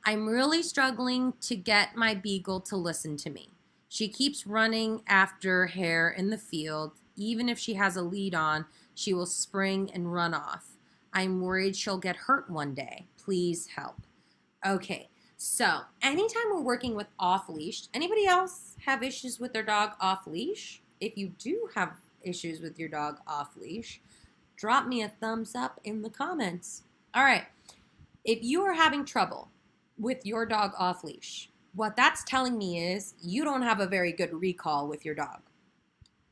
I'm really struggling to get my beagle to listen to me. She keeps running after hare in the field. Even if she has a lead on, she will spring and run off. I'm worried she'll get hurt one day. Please help. Okay, so anytime we're working with off leash, anybody else have issues with their dog off leash? If you do have issues with your dog off leash, drop me a thumbs up in the comments. All right, if you are having trouble with your dog off leash, what that's telling me is you don't have a very good recall with your dog.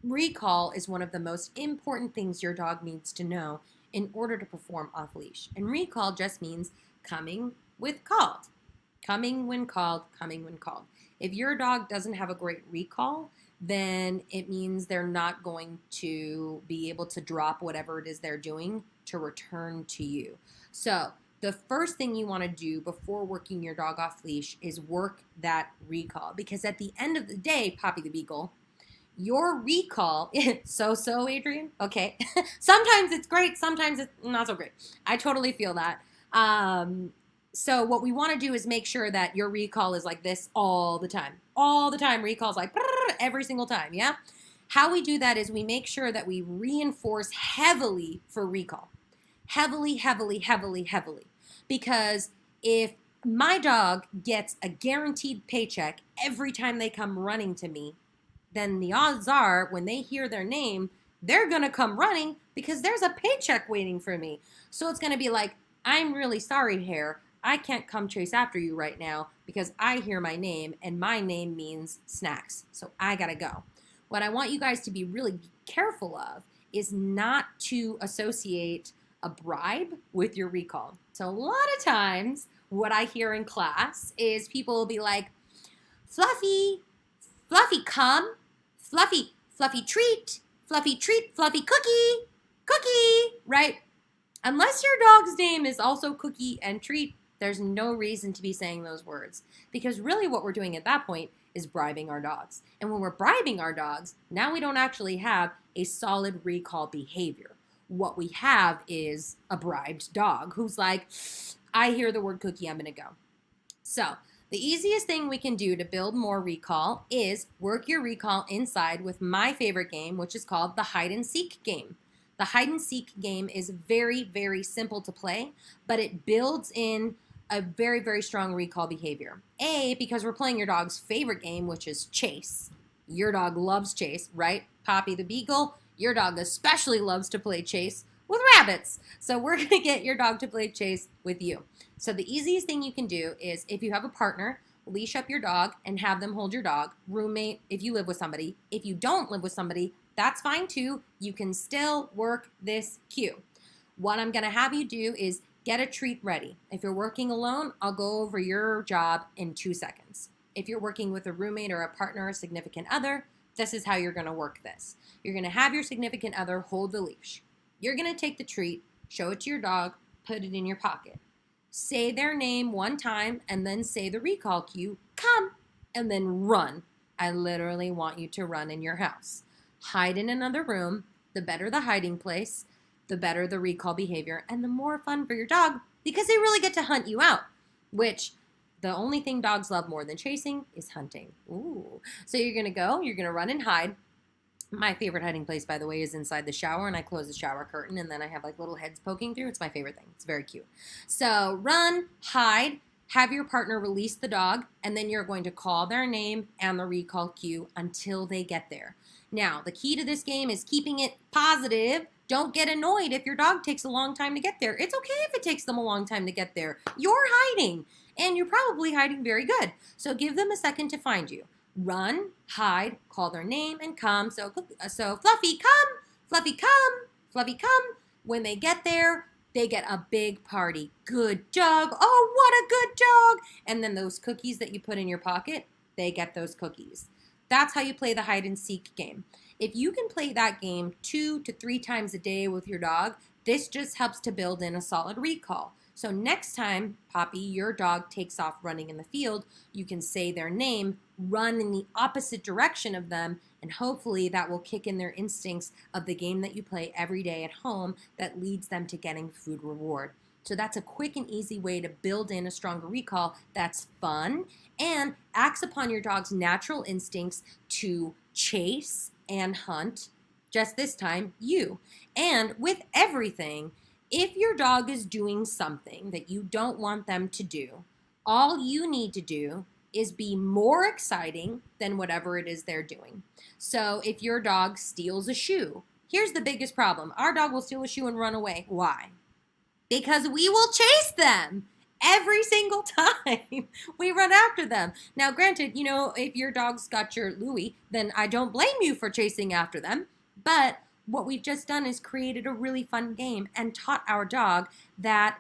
Recall is one of the most important things your dog needs to know in order to perform off leash. And recall just means coming with called. Coming when called, coming when called. If your dog doesn't have a great recall, then it means they're not going to be able to drop whatever it is they're doing to return to you. So the first thing you want to do before working your dog off leash is work that recall, because at the end of the day, Poppy the Beagle, your recall so Adrian, okay. Sometimes it's great, sometimes it's not so great. I totally feel that. So what we want to do is make sure that your recall is like this all the time. Recall's like every single time. Yeah. How we do that is we make sure that we reinforce heavily for recall. Heavily. Because if my dog gets a guaranteed paycheck every time they come running to me, then the odds are when they hear their name, they're going to come running because there's a paycheck waiting for me. So it's going to be like, I'm really sorry, Hare. I can't come chase after you right now because I hear my name and my name means snacks. So I got to go. What I want you guys to be really careful of is not to associate a bribe with your recall. So a lot of times what I hear in class is people will be like, Fluffy, come. Fluffy treat, Fluffy cookie, right? Unless your dog's name is also Cookie and Treat, there's no reason to be saying those words. Because really what we're doing at that point is bribing our dogs. And when we're bribing our dogs, now we don't actually have a solid recall behavior. What we have is a bribed dog who's like, I hear the word cookie, I'm gonna go. So the easiest thing we can do to build more recall is work your recall inside with my favorite game, which is called the hide and seek game. The hide and seek game is very simple to play, but it builds in a very strong recall behavior. Because we're playing your dog's favorite game, which is chase. Your dog loves chase, right? Poppy the Beagle, your dog especially loves to play chase with rabbits. So we're going to get your dog to play chase with you. So the easiest thing you can do is if you have a partner, leash up your dog and have them hold your dog. Roommate, if you live with somebody. If you don't live with somebody, that's fine too. You can still work this cue. What I'm going to have you do is get a treat ready. If you're working alone, I'll go over your job in 2 seconds. If you're working with a roommate or a partner or significant other, this is how you're going to work this. You're going to have your significant other hold the leash. You're going to take the treat, show it to your dog, put it in your pocket. Say their name one time and then say the recall cue, come, and then run. I literally want you to run in your house. Hide in another room. The better the hiding place, the better the recall behavior, and the more fun for your dog because they really get to hunt you out, which the only thing dogs love more than chasing is hunting. Ooh. So you're going to run and hide. My favorite hiding place, by the way, is inside the shower, and I close the shower curtain, and then I have like little heads poking through. It's my favorite thing. It's very cute. So run, hide, have your partner release the dog, and then you're going to call their name and the recall cue until they get there. Now, the key to this game is keeping it positive. Don't get annoyed if your dog takes a long time to get there. It's okay if it takes them a long time to get there. You're hiding, and you're probably hiding very good. So give them a second to find you. Run, hide, call their name, and come. So Fluffy, come, Fluffy, come, Fluffy, come. When they get there, they get a big party. Good dog. Oh, what a good dog. And then those cookies that you put in your pocket, they get those cookies. That's how you play the hide and seek game. If you can play that game 2 to 3 times a day with your dog, this just helps to build in a solid recall. So next time, Poppy, your dog takes off running in the field, you can say their name, run in the opposite direction of them, and hopefully that will kick in their instincts of the game that you play every day at home that leads them to getting food reward. So that's a quick and easy way to build in a stronger recall that's fun and acts upon your dog's natural instincts to chase and hunt, just this time, you. And with everything, if your dog is doing something that you don't want them to do, all you need to do is be more exciting than whatever it is they're doing. So if your dog steals a shoe, here's the biggest problem. Our dog will steal a shoe and run away. Why? Because we will chase them every single time we run after them. Now, granted, if your dog's got your Louis, then I don't blame you for chasing after them. But what we've just done is created a really fun game and taught our dog that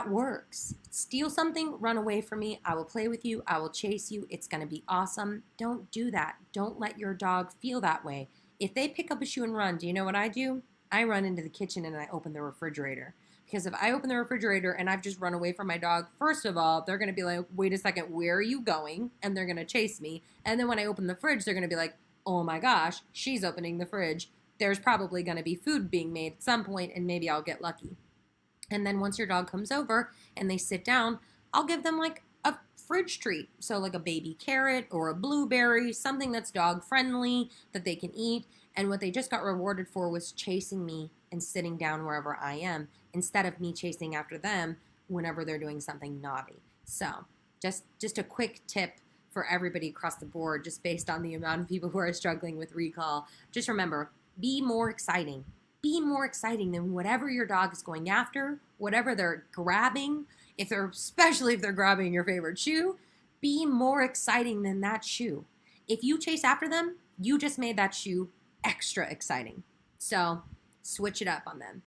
works. Steal something, run away from me. I will play with you. I will chase you. It's going to be awesome. Don't do that. Don't let your dog feel that way. If they pick up a shoe and run, do you know what I do? I run into the kitchen and I open the refrigerator. Because if I open the refrigerator and I've just run away from my dog, first of all, they're going to be like, wait a second, where are you going? And they're going to chase me. And then when I open the fridge, they're going to be like, oh my gosh, she's opening the fridge. There's probably going to be food being made at some point and maybe I'll get lucky. And then once your dog comes over and they sit down, I'll give them like a fridge treat. So like a baby carrot or a blueberry, something that's dog friendly that they can eat. And what they just got rewarded for was chasing me and sitting down wherever I am instead of me chasing after them whenever they're doing something naughty. So just a quick tip for everybody across the board, just based on the amount of people who are struggling with recall. Just remember, be more exciting. Be more exciting than whatever your dog is going after, whatever they're grabbing. Especially if they're grabbing your favorite shoe, be more exciting than that shoe. If you chase after them, you just made that shoe extra exciting. So switch it up on them.